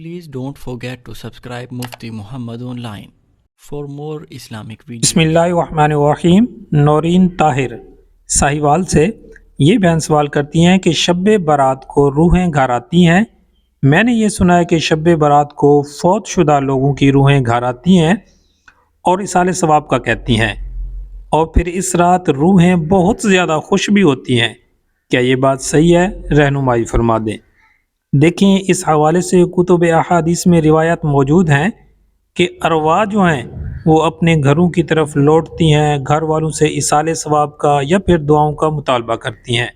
Please don't forget to subscribe Mufti Muhammad Online for more Islamic videos. बिस्मिल्लाहिर्रहमानिर्रहीम। नौरीन ताहिर साहिवाल से ये बहन सवाल करती हैं कि शब बारात को रूहें घर आती हैं। मैंने ये सुना है कि शब बारात को फौत शुदा लोगों की रूहें घर आती हैं और इसाले सवाब का कहती हैं, और फिर इस रात रूहें बहुत ज़्यादा खुश भी होती हैं। क्या ये बात सही है? रहनुमाई फरमा दें। देखें, इस हवाले से कुतुब अहादीस में रिवायत मौजूद हैं कि अरवाह जो हैं वो अपने घरों की तरफ लौटती हैं, घर वालों से इसाले सवाब का या फिर दुआओं का मुतालबा करती हैं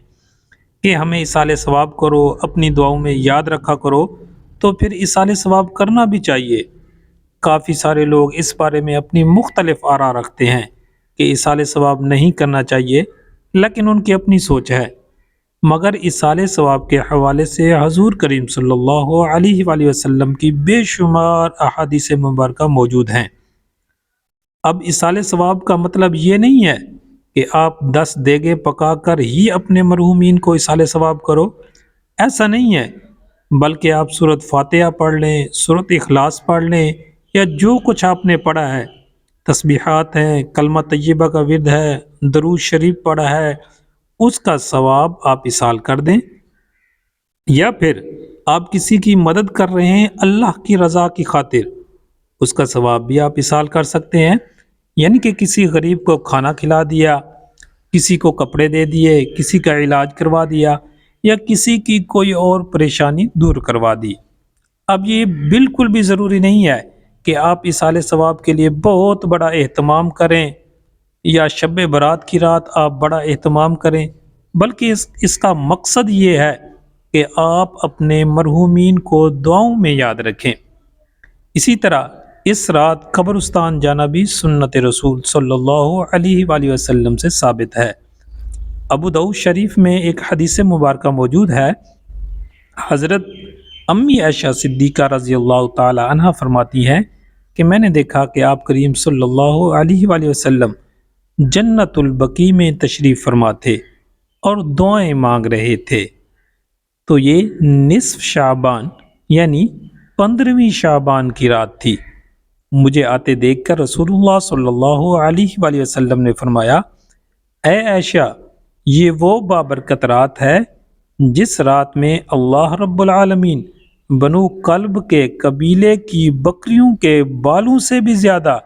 कि हमें इसाले सवाब करो, अपनी दुआओं में याद रखा करो। तो फिर इसाले सवाब करना भी चाहिए। काफ़ी सारे लोग इस बारे में अपनी मुख्तलिफ आरा रखते हैं कि इसाले सवाब नहीं करना चाहिए, लेकिन उनकी अपनी सोच है। मगर इसाले सवाब के हवाले से हजूर करीम सल्लल्लाहु अलैहि वसल्लम की बेशुमार अहादीस मुबारका मौजूद हैं। अब इसाले सवाब का मतलब ये नहीं है कि आप 10 देगे पका कर ही अपने मरहूमीन को इसाले सवाब करो, ऐसा नहीं है। बल्कि आप सूरत फातिहा पढ़ लें, सूरत इखलास पढ़ लें, या जो कुछ आपने पढ़ा है, तस्बीहात हैं, कलमा तय्यबा का विर्द है, दरूद शरीफ पढ़ा है, उसका सवाब आप इसाल कर दें। या फिर आप किसी की मदद कर रहे हैं अल्लाह की रज़ा की खातिर, उसका सवाब भी आप इसाल कर सकते हैं। यानी कि किसी गरीब को खाना खिला दिया, किसी को कपड़े दे दिए, किसी का इलाज करवा दिया, या किसी की कोई और परेशानी दूर करवा दी। अब ये बिल्कुल भी ज़रूरी नहीं है कि आप इसाले सवाब के लिए बहुत बड़ा एहतमाम करें या शब बारात की रात आप बड़ा एहतमाम करें, बल्कि इसका मकसद ये है कि आप अपने मरहूमीन को दुआओं में याद रखें। इसी तरह इस रात कब्रिस्तान जाना भी सुन्नत रसूल सल्लल्लाहु अलैहि वसल्लम से साबित है। अबू दाऊद शरीफ में एक हदीस मुबारका मौजूद है। हज़रत अम्मी आयशा सिद्दीक़ा रज़ियल्लाहु ताला अन्हा फरमाती हैं कि मैंने देखा कि आप करीम सल्लल्लाहु अलैहि वसल्लम जन्नतुल बकी में तशरीफ़ फरमा थे और दुआएं मांग रहे थे। तो ये निस्फ शाबान यानी 15वीं शाबान की रात थी। मुझे आते देखकर रसूलुल्लाह सल्लल्लाहु अलैहि वसल्लम ने फरमाया, ऐ आयशा, ये वो बाबरकत रात है जिस रात में अल्लाह रब्बुल आलमीन बनु कल्ब के कबीले की बकरियों के बालों से भी ज़्यादा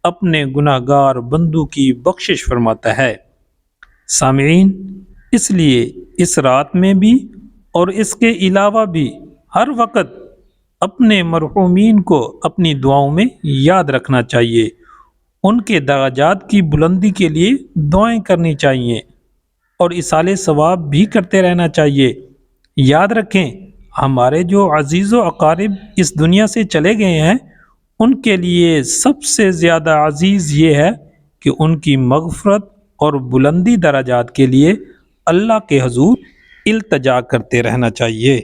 अपने गुनाहगार बंदू की बख्शिश फरमाता है। सामीन, इसलिए इस रात में भी और इसके अलावा भी हर वक्त अपने मरहूमीन को अपनी दुआओं में याद रखना चाहिए। उनके दराजात की बुलंदी के लिए दुआएं करनी चाहिए और इसाले सवाब भी करते रहना चाहिए। याद रखें, हमारे जो अजीज़ व अकारिब इस दुनिया से चले गए हैं, उनके लिए सबसे ज़्यादा अजीज़ ये है कि उनकी मग़फ़रत और बुलंदी दराजात के लिए अल्लाह के हुज़ूर इल्तिजा करते रहना चाहिए।